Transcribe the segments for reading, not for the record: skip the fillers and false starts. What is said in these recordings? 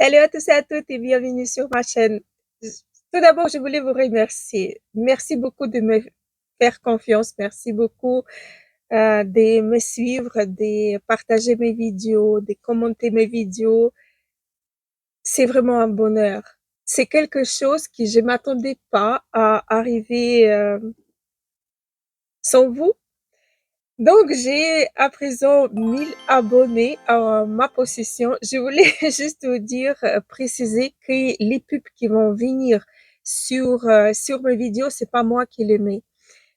Salut à tous et à toutes et bienvenue sur ma chaîne. Tout d'abord, je voulais vous remercier. Merci beaucoup de me faire confiance. Merci beaucoup de me suivre, de partager mes vidéos, de commenter mes vidéos. C'est vraiment un bonheur. C'est quelque chose que je m'attendais pas à arriver sans vous. Donc, j'ai à présent 1000 abonnés en ma possession. Je voulais juste vous dire, préciser que les pubs qui vont venir sur mes vidéos, c'est pas moi qui les mets.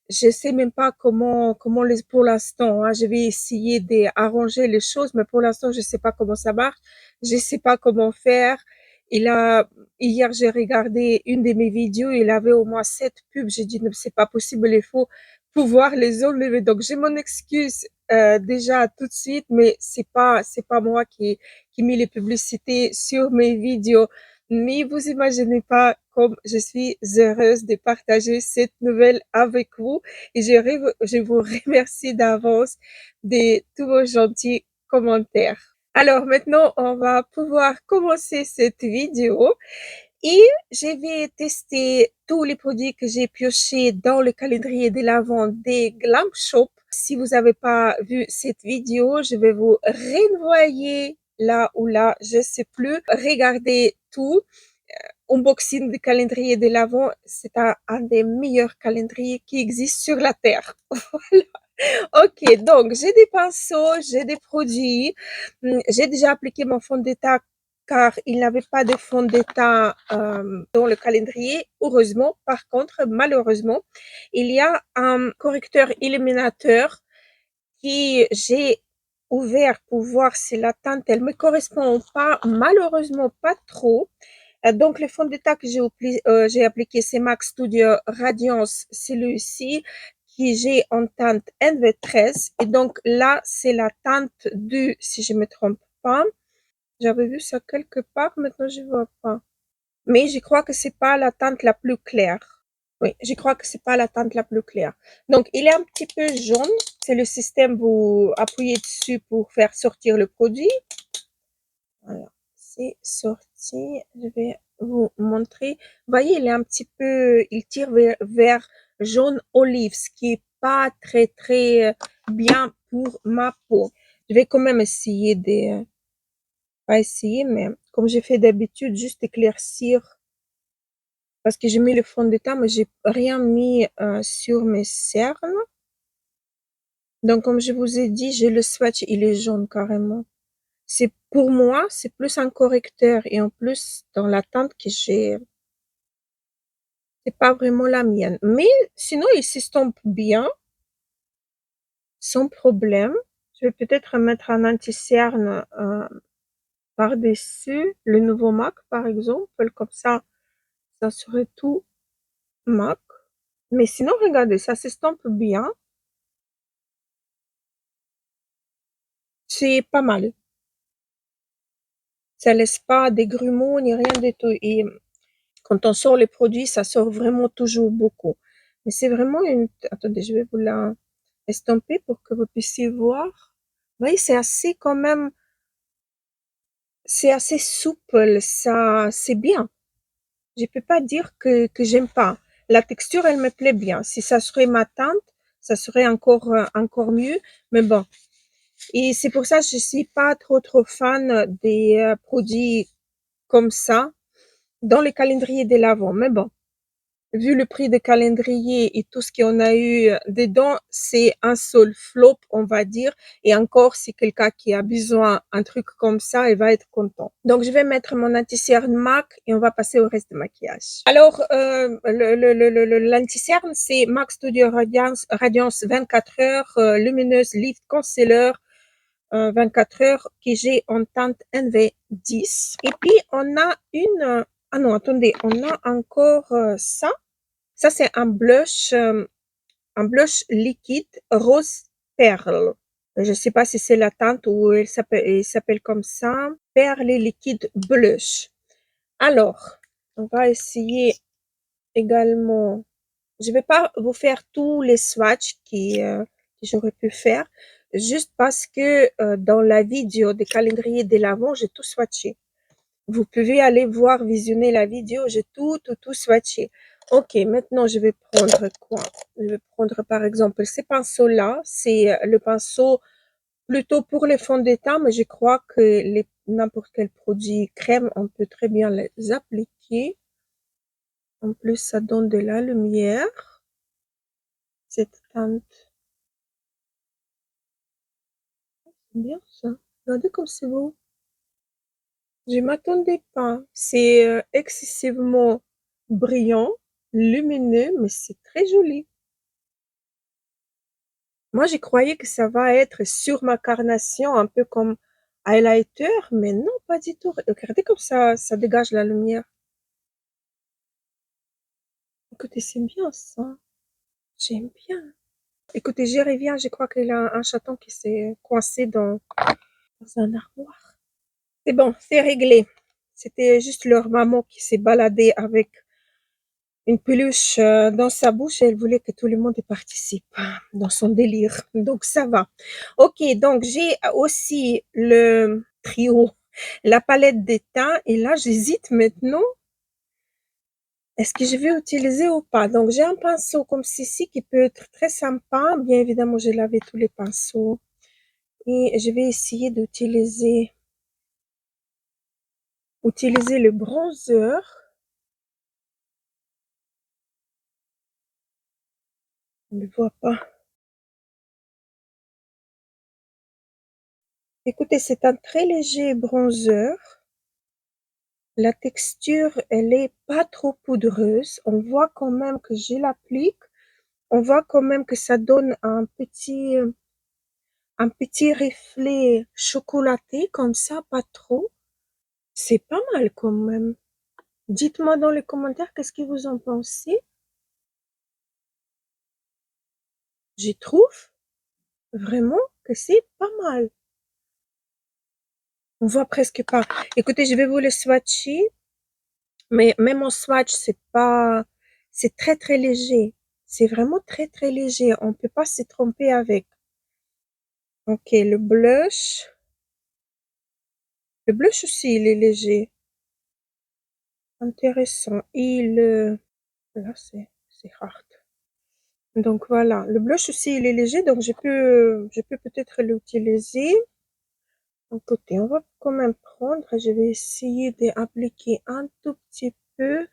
Je sais même pas comment les, pour l'instant, hein, je vais essayer d'arranger les choses, mais pour l'instant, je sais pas comment ça marche. Je sais pas comment faire. Il a, hier, j'ai regardé une de mes vidéos, il avait au moins 7 pubs. J'ai dit, non, c'est pas possible, il faut pouvoir les enlever. Donc, j'ai mon excuse, déjà tout de suite, mais c'est pas moi qui met les publicités sur mes vidéos. Mais vous imaginez pas comme je suis heureuse de partager cette nouvelle avec vous et je vous remercie d'avance de tous vos gentils commentaires. Alors maintenant, on va pouvoir commencer cette vidéo et je vais tester tous les produits que j'ai piochés dans le calendrier de l'Avent des Glam Shop. Si vous n'avez pas vu cette vidéo, je vais vous renvoyer là ou là, je sais plus. Regardez tout. Unboxing du calendrier de l'Avent, c'est un des meilleurs calendriers qui existent sur la Terre. Voilà. Ok, donc j'ai des pinceaux, j'ai des produits. J'ai déjà appliqué mon fond de teint car il n'avait pas de fond de teint dans le calendrier. Heureusement, par contre, malheureusement, il y a un correcteur illuminateur qui j'ai ouvert pour voir si la teinte elle me correspond pas. Malheureusement, pas trop. Donc, le fond de teint que j'ai appliqué, c'est MAC Studio Radiance, celui-ci, qui j'ai en teinte NV13. Et donc, là, c'est la teinte du, si je me trompe pas. J'avais vu ça quelque part, maintenant je vois pas. Mais je crois que c'est pas la teinte la plus claire. Oui, je crois que c'est pas la teinte la plus claire. Donc, il est un petit peu jaune. C'est le système, vous appuyez dessus pour faire sortir le produit. Voilà, c'est sorti. Je vais vous montrer. Vous voyez, il est un petit peu, il tire vers jaune olive, ce qui est pas très très bien pour ma peau. Je vais quand même essayer pas essayer, mais comme j'ai fait d'habitude, juste éclaircir parce que j'ai mis le fond de teint, mais j'ai rien mis sur mes cernes. Donc, comme je vous ai dit, j'ai le swatch, il est jaune carrément. C'est pour moi, c'est plus un correcteur et en plus dans la teinte que j'ai, c'est pas vraiment la mienne. Mais sinon, il s'estompe bien, sans problème. Je vais peut-être mettre un anti-cerne par-dessus le nouveau MAC, par exemple, comme ça serait tout MAC. Mais sinon, regardez, ça s'estompe bien. C'est pas mal. Ça laisse pas des grumeaux ni rien du tout. Et quand on sort les produits, ça sort vraiment toujours beaucoup. Mais c'est vraiment une... Attendez, je vais vous la estomper pour que vous puissiez voir. Vous voyez, c'est assez quand même... C'est assez souple, ça, c'est bien. Je peux pas dire que j'aime pas. La texture, elle me plaît bien. Si ça serait ma teinte, ça serait encore mieux. Mais bon. Et c'est pour ça que je suis pas trop fan des produits comme ça dans le calendrier de l'Avent. Mais bon, vu le prix des calendriers et tout ce qu'on a eu dedans, c'est un seul flop, on va dire. Et encore, si quelqu'un qui a besoin d'un truc comme ça, il va être content. Donc, je vais mettre mon anti-cerne MAC et on va passer au reste de maquillage. Alors, l'anti-cerne, c'est MAC Studio Radiance 24 heures, lumineuse lift concealer 24 heures que j'ai en teinte NV10. Et puis, on a une... Ah non, attendez, on a encore ça. Ça, c'est un blush liquide rose perle. Je sais pas si c'est la teinte ou il s'appelle comme ça. Perle liquide blush. Alors, on va essayer également. Je vais pas vous faire tous les swatchs que j'aurais pu faire, juste parce que dans la vidéo des calendriers de l'Avent, j'ai tout swatché. Vous pouvez aller voir, visionner la vidéo, j'ai tout swatché. Ok, maintenant je vais prendre quoi? Je vais prendre par exemple ces pinceaux-là, c'est le pinceau plutôt pour les fonds de teint, mais je crois que n'importe quel produit crème, on peut très bien les appliquer. En plus, ça donne de la lumière, cette teinte. C'est bien ça. Regardez comme c'est beau. Je m'attendais pas. C'est excessivement brillant, lumineux, mais c'est très joli. Moi, j'ai croyais que ça va être sur ma carnation, un peu comme highlighter, mais non, pas du tout. Regardez comme ça dégage la lumière. Écoutez, c'est bien ça. J'aime bien. Écoutez, j'y reviens. Je crois qu'il y a un chaton qui s'est coincé dans un armoire. C'est bon, c'est réglé. C'était juste leur maman qui s'est baladée avec une peluche dans sa bouche et elle voulait que tout le monde y participe dans son délire. Donc ça va. Ok, donc j'ai aussi le trio, la palette des teints et là j'hésite maintenant. Est-ce que je vais utiliser ou pas? Donc j'ai un pinceau comme ceci qui peut être très sympa. Bien évidemment, j'ai lavé tous les pinceaux et je vais essayer utiliser le bronzer. On ne le voit pas. Écoutez, c'est un très léger bronzer. La texture, elle est pas trop poudreuse. On voit quand même que je l'applique. On voit quand même que ça donne un petit reflet chocolaté comme ça, pas trop. C'est pas mal quand même. Dites-moi dans les commentaires qu'est-ce que vous en pensez. Je trouve vraiment que c'est pas mal. On voit presque pas. Écoutez, je vais vous le swatcher, mais même en swatch, c'est très très léger. C'est vraiment très très léger. On peut pas se tromper avec. Ok, le blush. Le blush aussi, il est léger. Intéressant. Là, c'est hard. Donc voilà. Le blush aussi, il est léger, donc je peux peut-être l'utiliser. Donc, côté, on va quand même prendre. Je vais essayer d'appliquer un tout petit peu.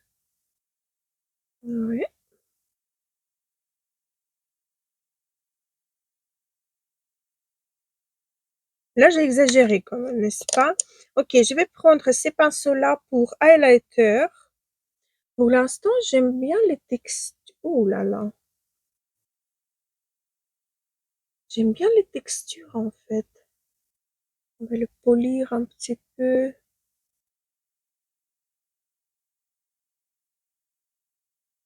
Oui. Là, j'ai exagéré quand même, n'est-ce pas? Ok, je vais prendre ces pinceaux-là pour highlighter. Pour l'instant, j'aime bien les textures. Oh là là. J'aime bien les textures en fait. On va le polir un petit peu.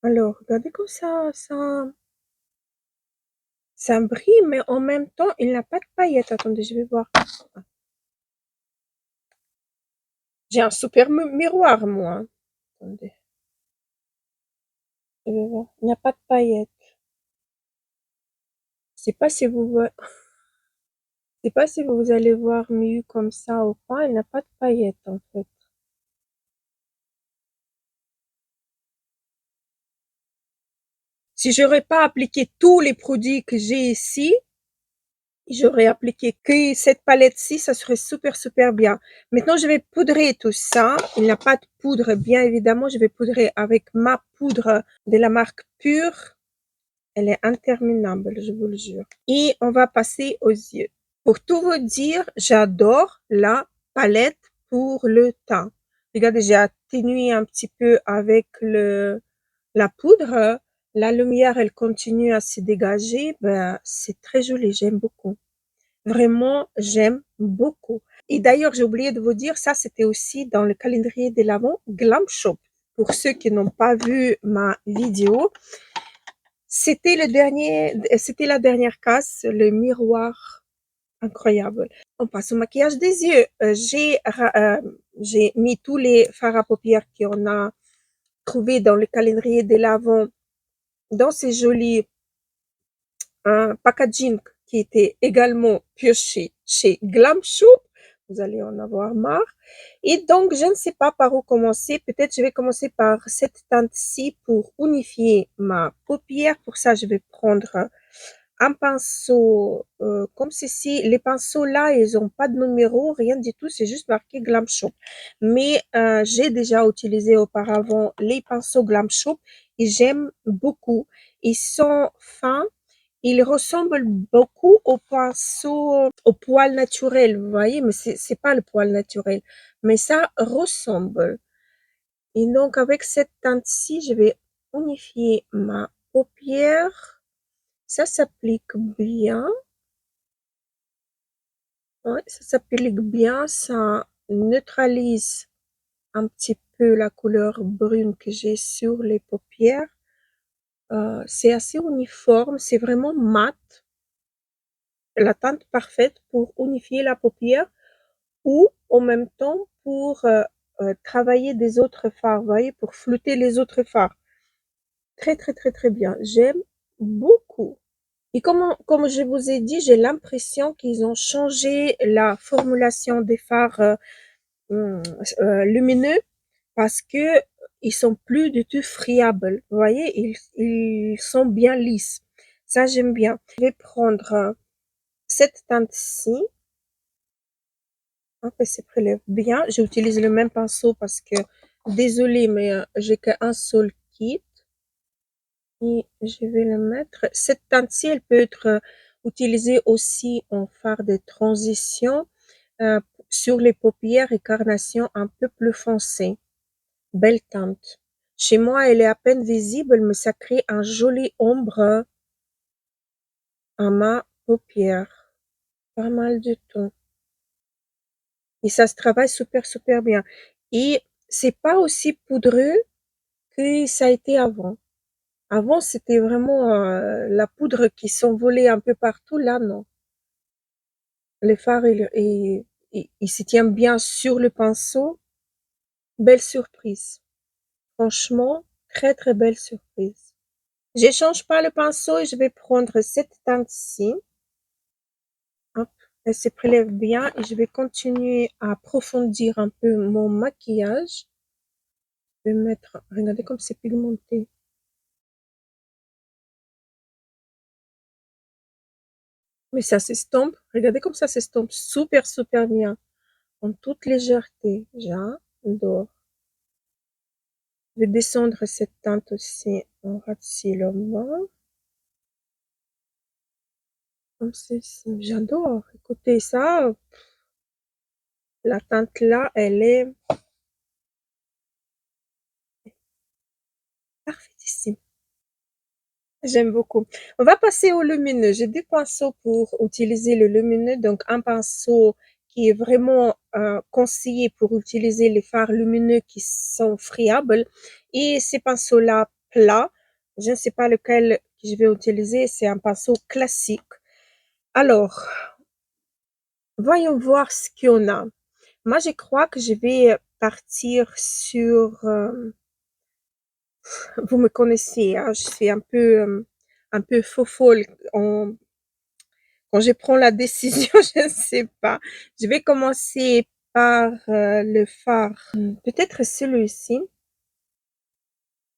Alors, regardez comme ça brille, mais en même temps, il n'a pas de paillettes. Attendez, je vais voir. J'ai un super miroir, moi. Attendez, je vais voir. Il n'y a pas de paillettes. Je sais pas si je sais pas si vous allez voir mieux comme ça ou pas. Il n'a pas de paillettes, en fait. Si j'aurais pas appliqué tous les produits que j'ai ici, j'aurais appliqué que cette palette-ci, ça serait super, super bien. Maintenant, je vais poudrer tout ça. Il n'y a pas de poudre, bien évidemment. Je vais poudrer avec ma poudre de la marque Pure. Elle est interminable, je vous le jure. Et on va passer aux yeux. Pour tout vous dire, j'adore la palette pour le teint. Regardez, j'ai atténué un petit peu avec la poudre. La lumière, elle continue à se dégager. Ben, c'est très joli, j'aime beaucoup. Vraiment, j'aime beaucoup. Et d'ailleurs, j'ai oublié de vous dire, ça, c'était aussi dans le calendrier de l'Avent Glam Shop. Pour ceux qui n'ont pas vu ma vidéo, c'était la dernière case, le miroir incroyable. On passe au maquillage des yeux. J'ai mis tous les fards à paupières qu'on a trouvés dans le calendrier de l'Avent dans ces jolis packaging qui était également pioché chez Glam Shop. vous allez en avoir marre. Et donc, je ne sais pas par où commencer. Peut-être je vais commencer par cette teinte-ci pour unifier ma paupière. Pour ça, je vais prendre un pinceau comme ceci. Les pinceaux là, ils ont pas de numéro, rien du tout, c'est juste marqué Glam Shop. Mais j'ai déjà utilisé auparavant les pinceaux Glam Shop et j'aime beaucoup. Ils sont fins, ils ressemblent beaucoup aux pinceaux, au poil naturel, vous voyez, mais c'est pas le poil naturel, mais ça ressemble. Et donc avec cette teinte-ci, je vais unifier ma paupière. Ça s'applique bien. Ouais, ça s'applique bien. Ça neutralise un petit peu la couleur brune que j'ai sur les paupières. C'est assez uniforme. C'est vraiment mat. La teinte parfaite pour unifier la paupière ou en même temps pour travailler des autres fards. Vous voyez, pour flouter les autres fards. Très, très, très, très bien. J'aime beaucoup. Et comme je vous ai dit, j'ai l'impression qu'ils ont changé la formulation des fards lumineux parce que ils sont plus du tout friables. Vous voyez, ils sont bien lisses. Ça, j'aime bien. Je vais prendre cette teinte-ci. En fait, se prélève bien. J'utilise le même pinceau parce que, désolé, mais j'ai qu'un seul kit. Et je vais le mettre. Cette teinte-ci, elle peut être utilisée aussi en fard de transition sur les paupières et carnations un peu plus foncées. Belle teinte. Chez moi, elle est à peine visible, mais ça crée un joli ombre à ma paupière. Pas mal du tout. Et ça se travaille super, super bien. Et c'est pas aussi poudreux que ça a été avant. Avant, c'était vraiment la poudre qui s'envolait un peu partout. Là, non. Le fard, il se tient bien sur le pinceau. Belle surprise. Franchement, très, très belle surprise. J'échange pas le pinceau et je vais prendre cette teinte-ci. Hop, elle se prélève bien et je vais continuer à approfondir un peu mon maquillage. Je vais mettre, regardez comme c'est pigmenté. Mais ça s'estompe. Regardez comme ça s'estompe super, super bien. En toute légèreté. J'adore. Je vais descendre cette teinte aussi en ras de cils au bas. Comme ceci. J'adore. Écoutez ça. La teinte là, elle est parfaitissime. J'aime beaucoup. On va passer au lumineux. J'ai deux pinceaux pour utiliser le lumineux. Donc, un pinceau qui est vraiment conseillé pour utiliser les fards lumineux qui sont friables. Et ces pinceaux-là plats, je ne sais pas lequel que je vais utiliser. C'est un pinceau classique. Alors, voyons voir ce qu'on a. Moi, je crois que je vais partir sur vous me connaissez, hein, je suis un peu faux-folle quand je prends la décision, je ne sais pas. Je vais commencer par le fard, peut-être celui-ci,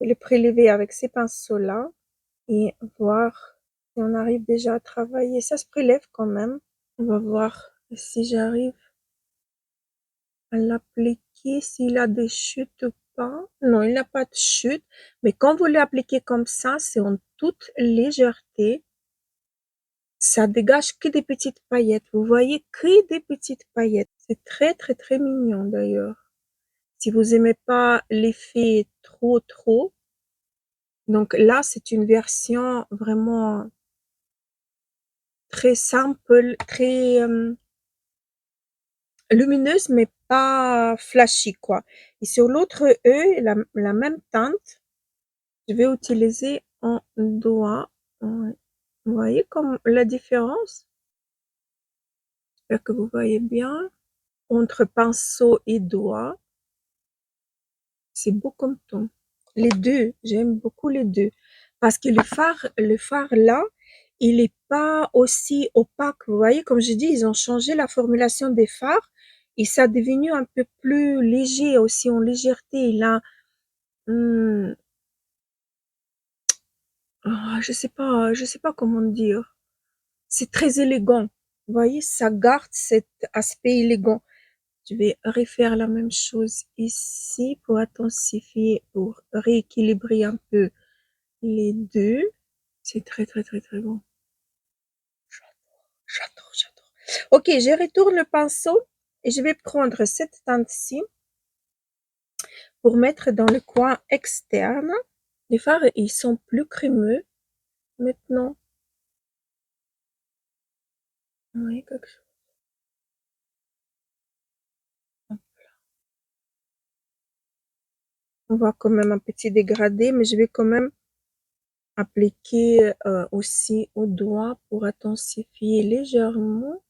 et le prélever avec ces pinceaux-là et voir si on arrive déjà à travailler. Ça se prélève quand même. On va voir si j'arrive à l'appliquer, s'il a des chutes ou pas. Non, il n'a pas de chute, mais quand vous l'appliquez comme ça, c'est en toute légèreté. Ça dégage que des petites paillettes. Vous voyez que des petites paillettes. C'est très, très, très mignon d'ailleurs. Si vous aimez pas l'effet trop, trop, donc là, c'est une version vraiment très simple, très lumineuse, mais pas flashy, quoi. Et sur l'autre œil, la même teinte, je vais utiliser en doigt. Ouais. Vous voyez comme la différence? J'espère que vous voyez bien. Entre pinceau et doigt, c'est beau comme ton. Les deux, j'aime beaucoup les deux. Parce que le phare là, il est pas aussi opaque. Vous voyez, comme je dis, ils ont changé la formulation des fards et ça est devenu un peu plus léger aussi, en légèreté. Là, je sais pas comment dire. C'est très élégant. Vous voyez, ça garde cet aspect élégant. Je vais refaire la même chose ici pour intensifier, pour rééquilibrer un peu les deux. C'est très, très, très, très bon. J'adore, j'adore. Ok, je retourne le pinceau et je vais prendre cette teinte-ci pour mettre dans le coin externe. Les fards, ils sont plus crémeux maintenant. Oui, quelque chose. On voit quand même un petit dégradé, mais je vais quand même appliquer aussi au doigt pour intensifier légèrement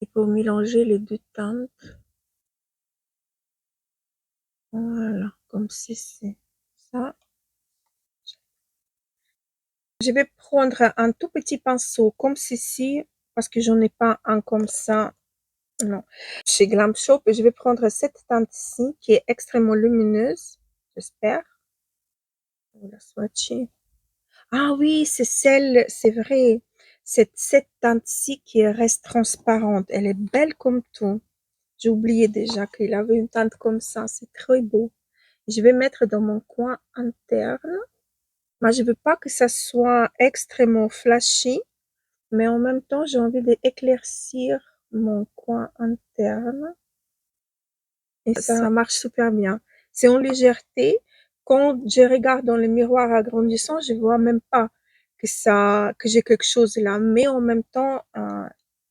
et pour mélanger les deux teintes. Voilà, comme ceci. Ça. Je vais prendre un tout petit pinceau comme ceci parce que j'en ai pas un comme ça. Non. Chez Glam Shop, je vais prendre cette teinte-ci qui est extrêmement lumineuse. J'espère. On va la swatcher. Ah oui, c'est celle, c'est vrai. C'est cette teinte-ci qui reste transparente. Elle est belle comme tout. J'ai oublié déjà qu'il avait une teinte comme ça. C'est très beau. Je vais mettre dans mon coin interne. Moi, je veux pas que ça soit extrêmement flashy, mais en même temps, j'ai envie d'éclaircir mon coin interne. Et ça marche super bien. C'est en légèreté. Quand je regarde dans le miroir agrandissant, je vois même pas que j'ai quelque chose là, mais en même temps,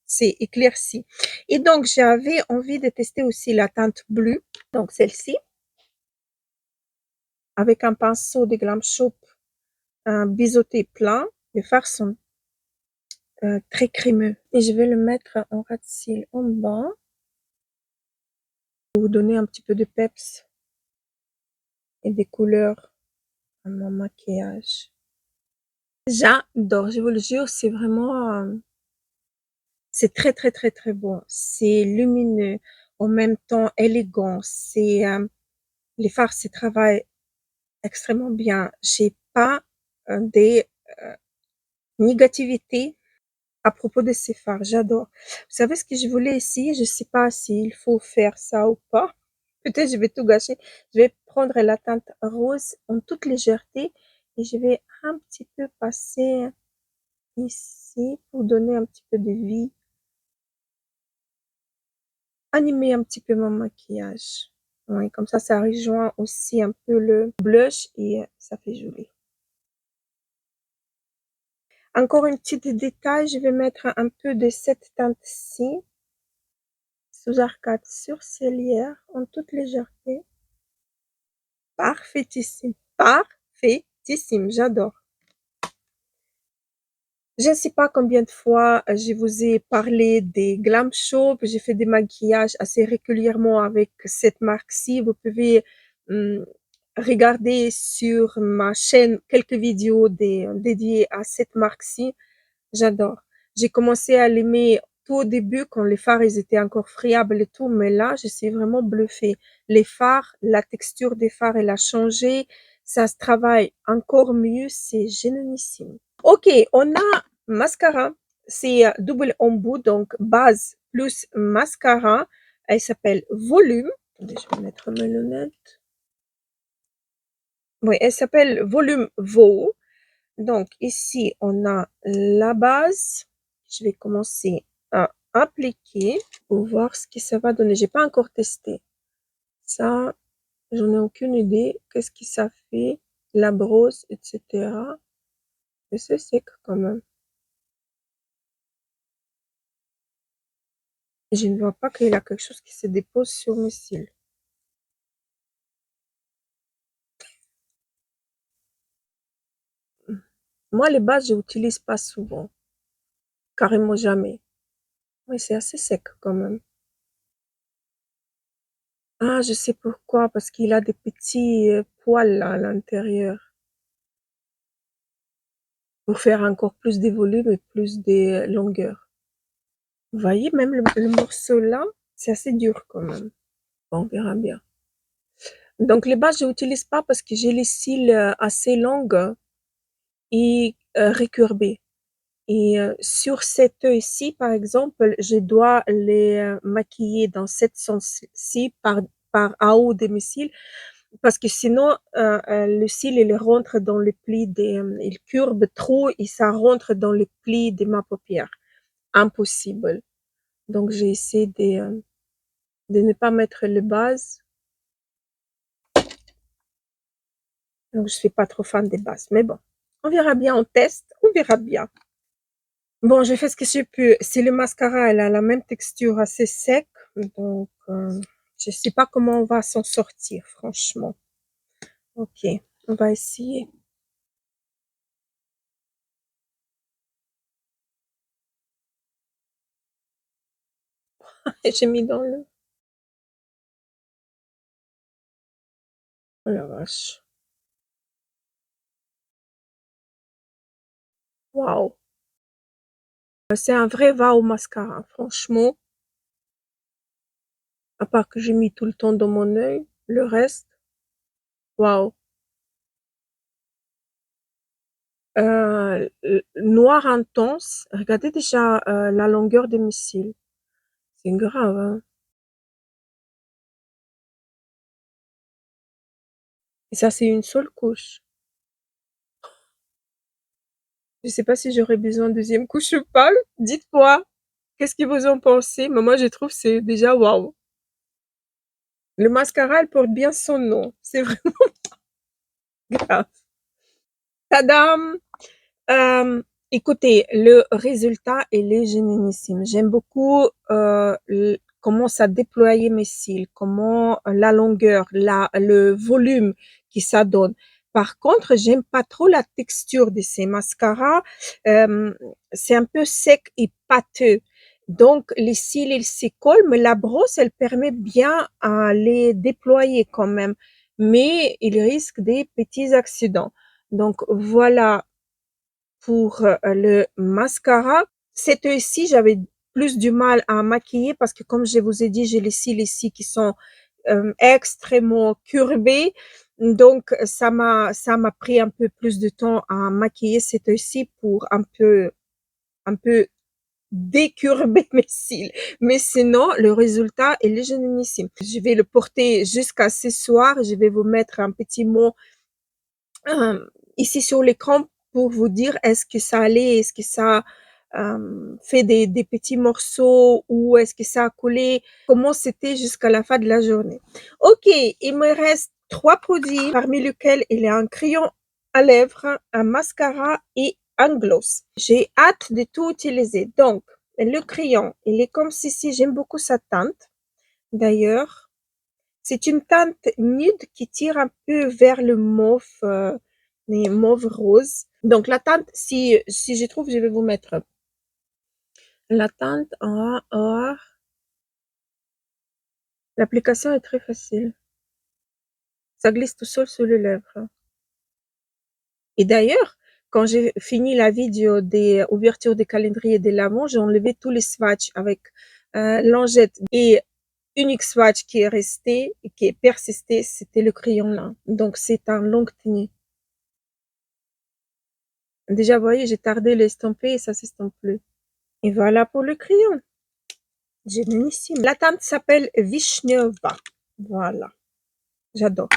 c'est éclairci. Et donc, j'avais envie de tester aussi la teinte bleue. Donc, celle-ci, avec un pinceau de Glam Shop, un biseauté plein. Les fards sont très crémeux. Et je vais le mettre en ras de cils en bas pour vous donner un petit peu de peps et des couleurs à mon maquillage. J'adore, je vous le jure, c'est vraiment, c'est très, très, très, très bon. C'est lumineux, en même temps élégant. Les fards se travaillent extrêmement bien. J'ai pas des négativités à propos de ces fards. J'adore. Vous savez ce que je voulais essayer? Je sais pas s'il faut faire ça ou pas. Peut-être je vais tout gâcher. Je vais prendre la teinte rose en toute légèreté et je vais un petit peu passer ici pour donner un petit peu de vie, animer un petit peu mon maquillage. Oui, comme ça rejoint aussi un peu le blush et ça fait joli. Encore un petit détail, je vais mettre un peu de cette teinte-ci sous arcade sourcilière en toute légèreté. Parfaitissime, parfaitissime, j'adore. Je ne sais pas combien de fois je vous ai parlé des Glam Shop. J'ai fait des maquillages assez régulièrement avec cette marque-ci. Vous pouvez regarder sur ma chaîne quelques vidéos dédiées à cette marque-ci. J'adore. J'ai commencé à l'aimer tout au début quand les fards ils étaient encore friables et tout, mais là je suis vraiment bluffée. Les fards, la texture des fards elle a changé, ça se travaille encore mieux, c'est génialissime. Ok, on a mascara, c'est double embout, donc base plus mascara. Elle s'appelle Volume. Attendez, je vais mettre mes lunettes. Oui, elle s'appelle Volume Vow. Donc ici, on a la base. Je vais commencer à appliquer pour voir ce que ça va donner. J'ai pas encore testé. Ça, j'en ai aucune idée. Qu'est-ce que ça fait? La brosse, etc. Et c'est sec quand même. Je ne vois pas qu'il y a quelque chose qui se dépose sur mes cils. Moi, les bases, je n'utilise pas souvent. Carrément jamais. Mais c'est assez sec quand même. Ah, je sais pourquoi. Parce qu'il a des petits poils là, à l'intérieur. Pour faire encore plus de volume et plus de longueur. Vous voyez, même le morceau là, C'est assez dur quand même. Bon, on verra bien. Donc les bases, je n'utilise pas parce que j'ai les cils assez longues et récurvés. Et sur cet œil-ci, par exemple, je dois les maquiller dans cette sens-ci par en haut de mes cils parce que sinon, le cil, il rentre dans le pli il courbe trop et ça rentre dans le pli de ma paupière. Impossible. Donc, j'ai essayé de ne pas mettre les bases. Donc, je suis pas trop fan des bases. Mais bon, on verra bien, on teste, on verra bien. Bon, j'ai fait ce que j'ai pu. Si le mascara, elle a la même texture assez sec, donc je sais pas comment on va s'en sortir, franchement. Ok, on va essayer. J'ai mis dans le... Oh la vache. Waouh. C'est un vrai va au mascara, franchement. À part que j'ai mis tout le temps dans mon œil, le reste, waouh. Noir intense. Regardez déjà la longueur de mes cils. C'est grave, hein. Et ça, c'est une seule couche. Je sais pas si j'aurais besoin de deuxième couche ou pas. Dites-moi, qu'est-ce que vous en pensez? Mais moi, je trouve que c'est déjà waouh. Le mascara, elle porte bien son nom. C'est vraiment grave. Tadam! Euh, Écoutez, le résultat, il est génialissime. J'aime beaucoup comment ça déploie mes cils, comment la longueur, le volume que ça donne. Par contre, j'aime pas trop la texture de ces mascaras. Euh, c'est un peu sec et pâteux. Donc, les cils, ils s'y collent, mais la brosse, elle permet bien à les déployer quand même. Mais il risque des petits accidents. Donc, voilà pour le mascara. Cette œil-ci, j'avais plus du mal à maquiller parce que comme je vous ai dit, j'ai les cils ici qui sont extrêmement courbés. Donc, ça m'a pris un peu plus de temps à maquiller cet œil-ci pour un peu décurber mes cils. Mais sinon, le résultat est génialissime. Je vais le porter jusqu'à ce soir. Je vais vous mettre un petit mot ici sur l'écran pour vous dire est-ce que ça allait, est-ce que ça fait des petits morceaux ou est-ce que ça a coulé, comment c'était jusqu'à la fin de la journée. Ok, il me reste trois produits parmi lesquels il y a un crayon à lèvres, un mascara et un gloss. J'ai hâte de tout utiliser. Donc, le crayon, il est comme ceci, j'aime beaucoup sa teinte. D'ailleurs, c'est une teinte nude qui tire un peu vers le mauve, mais mauve rose. Donc la teinte, si je trouve, je vais vous mettre la teinte en A. L'application est très facile. Ça glisse tout seul sur les lèvres. Et d'ailleurs, quand j'ai fini la vidéo des ouvertures des calendriers de l'avant, j'ai enlevé tous les swatchs avec lingette et unique swatch qui est resté et qui est persisté, c'était le crayon là. Donc c'est un long tenue. Déjà, vous voyez, j'ai tardé l'estomper et ça s'estompe plus. Et voilà pour le crayon. Génialissime. La teinte s'appelle Vishneva. Voilà. J'adore.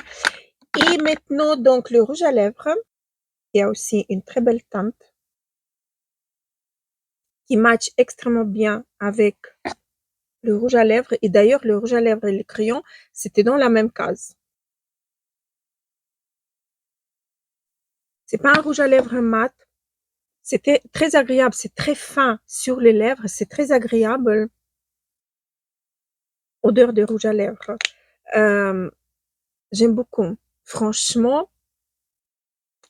Et maintenant, donc, le rouge à lèvres. Il y a aussi une très belle teinte qui match extrêmement bien avec le rouge à lèvres. Et d'ailleurs, le rouge à lèvres et le crayon, c'était dans la même case. C'est pas un rouge à lèvres mat. C'était très agréable. C'est très fin sur les lèvres. C'est très agréable. Odeur de rouge à lèvres. Euh, J'aime beaucoup. Franchement,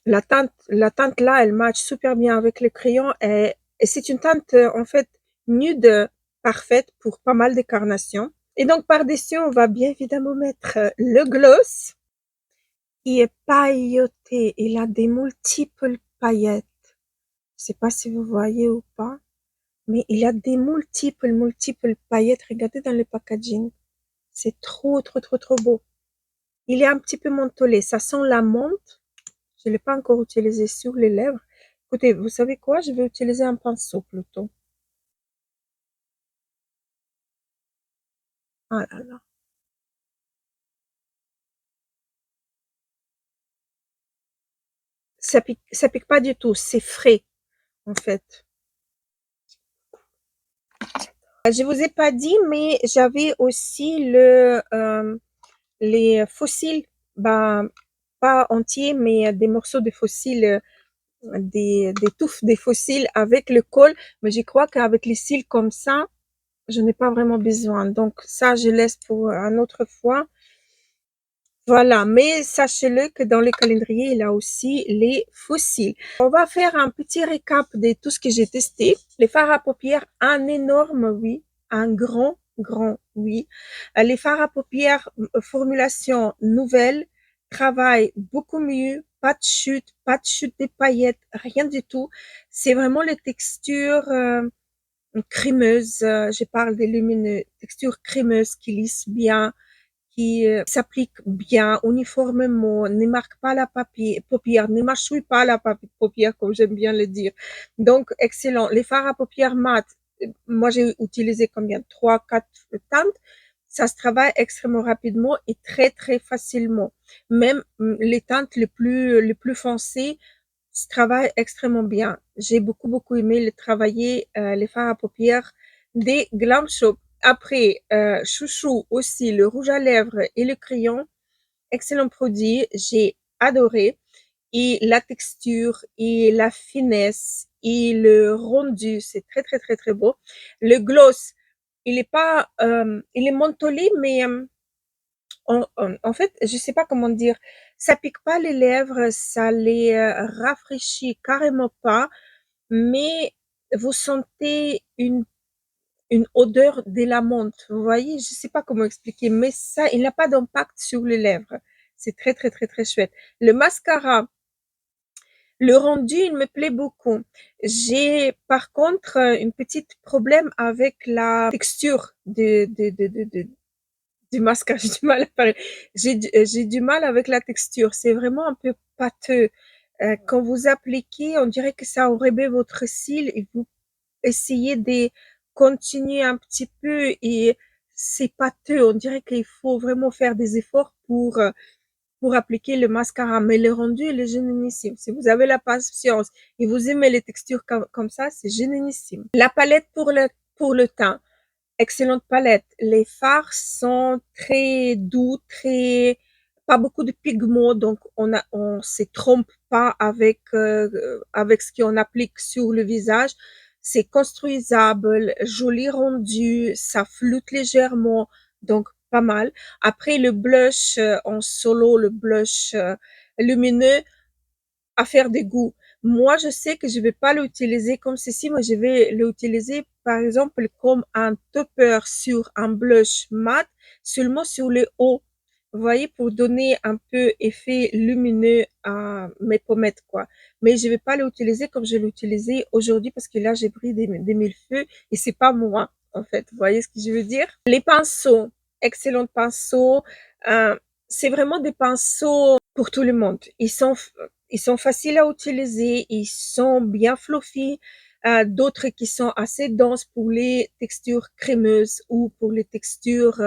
la teinte là, elle match super bien avec le crayon et c'est une teinte en fait nude parfaite pour pas mal de carnations. Et donc par-dessus, on va bien évidemment mettre le gloss qui est pailleté. Il a des multiples paillettes. Je sais pas si vous voyez ou pas. mais il y a des multiples paillettes. Regardez dans le packaging. C'est trop, trop, trop, trop beau. Il est un petit peu mentholé. Ça sent la menthe. Je l'ai pas encore utilisé sur les lèvres. Écoutez, vous savez quoi? Je vais utiliser un pinceau plutôt. Ah là là. Ça pique pas du tout. C'est frais, en fait. Je vous ai pas dit, mais j'avais aussi les fossiles, bah, pas entiers, mais des morceaux de fossiles, des touffes des fossiles avec le col. Mais je crois qu'avec les cils comme ça, je n'ai pas vraiment besoin. Donc ça, je laisse pour une autre fois. Voilà, mais sachez-le que dans le calendrier, il y a aussi les fossiles. On va faire un petit récap de tout ce que j'ai testé. Les fards à paupières, un énorme oui, un grand oui. Les fards à paupières, formulation nouvelle, travail beaucoup mieux, pas de chute des paillettes, rien du tout. C'est vraiment les textures crémeuses. Je parle des lumineux, textures crémeuses qui lissent bien, qui s'applique bien, uniformément, ne marque pas la paupière, ne mâchouille pas la paupière, comme j'aime bien le dire. Donc, excellent. Les fards à paupières mat, moi j'ai utilisé combien? 3, 4 teintes. Ça se travaille extrêmement rapidement et très, très facilement. Même les teintes les plus foncées se travaillent extrêmement bien. J'ai beaucoup aimé le travailler, les fards à paupières des Glam Shop. Après, chouchou aussi, le rouge à lèvres et le crayon. Excellent produit, j'ai adoré. Et la texture et la finesse et le rendu, c'est très, très, très, très beau. Le gloss, il est pas, il est mentholé, mais en fait, je sais pas comment dire, ça pique pas les lèvres, ça les rafraîchit carrément pas, mais vous sentez une odeur de la menthe. Vous voyez, je sais pas comment expliquer, mais ça, il n'a pas d'impact sur les lèvres. C'est très, très, très, très chouette. Le mascara, le rendu, il me plaît beaucoup. J'ai, par contre, une petite problème avec la texture du mascara. J'ai du mal à parler. J'ai du mal avec la texture. C'est vraiment un peu pâteux. Quand vous appliquez, on dirait que ça enrobait votre cils et vous essayez de continuer un petit peu et c'est pâteux. On dirait qu'il faut vraiment faire des efforts pour appliquer le mascara. Mais le rendu, il est génialissime. Si vous avez la patience et vous aimez les textures comme ça, c'est génialissime. La palette pour le teint. Excellente palette. Les fards sont très doux, très, pas beaucoup de pigments, donc on se trompe pas avec ce qu'on applique sur le visage. C'est construisable, joli rendu, ça floute légèrement, donc pas mal. Après le blush en solo, le blush lumineux, affaire de goût. Moi, je sais que je vais pas l'utiliser comme ceci, mais je vais l'utiliser, par exemple, comme un topper sur un blush mat, seulement sur le haut. Vous voyez, pour donner un peu effet lumineux à mes pommettes, quoi. Mais je vais pas l'utiliser comme je l'ai utilisé aujourd'hui parce que là, j'ai pris des millefeuilles et c'est pas moi, en fait. Vous voyez ce que je veux dire? Les pinceaux, excellents pinceaux. Euh, c'est vraiment des pinceaux pour tout le monde. Ils sont faciles à utiliser, ils sont bien fluffy, d'autres qui sont assez denses pour les textures crémeuses ou pour les textures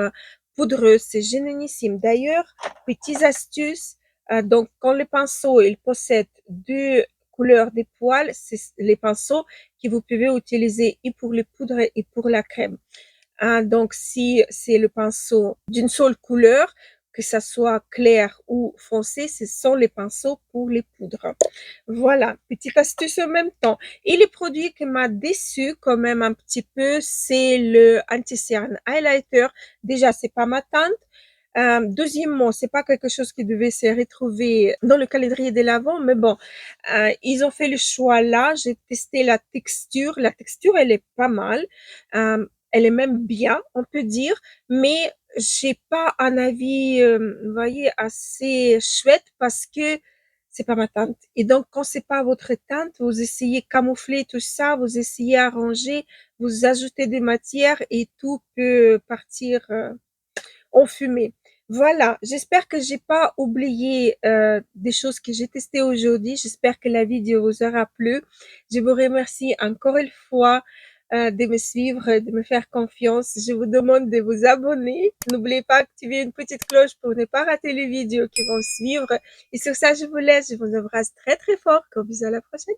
poudreuses. C'est génialissime. D'ailleurs, petites astuces, donc quand le pinceau il possède deux couleurs de poils, c'est les pinceaux que vous pouvez utiliser et pour les poudres et pour la crème. Hein, donc, si c'est le pinceau d'une seule couleur, que ça soit clair ou foncé, ce sont les pinceaux pour les poudres. Voilà, petite astuce en même temps. Et le produit qui m'a déçu quand même un petit peu, c'est le anti-cerne highlighter. Déjà, c'est pas ma teinte. Deuxièmement, c'est pas quelque chose qui devait se retrouver dans le calendrier de l'Avent, mais bon, ils ont fait le choix là. J'ai testé la texture. La texture, elle est pas mal. Elle est même bien, on peut dire, mais j'ai pas un avis, vous voyez, assez chouette parce que c'est pas ma teinte. Et donc, quand c'est pas votre teinte, vous essayez camoufler tout ça, vous essayez arranger, vous ajoutez des matières et tout peut partir en fumée. Voilà, j'espère que j'ai pas oublié des choses que j'ai testées aujourd'hui. J'espère que la vidéo vous aura plu. Je vous remercie encore une fois de me suivre, de me faire confiance. Je vous demande de vous abonner. N'oubliez pas d'activer une petite cloche pour ne pas rater les vidéos qui vont suivre. Et sur ça, je vous laisse. Je vous embrasse très très fort. Gros bisous, à la prochaine.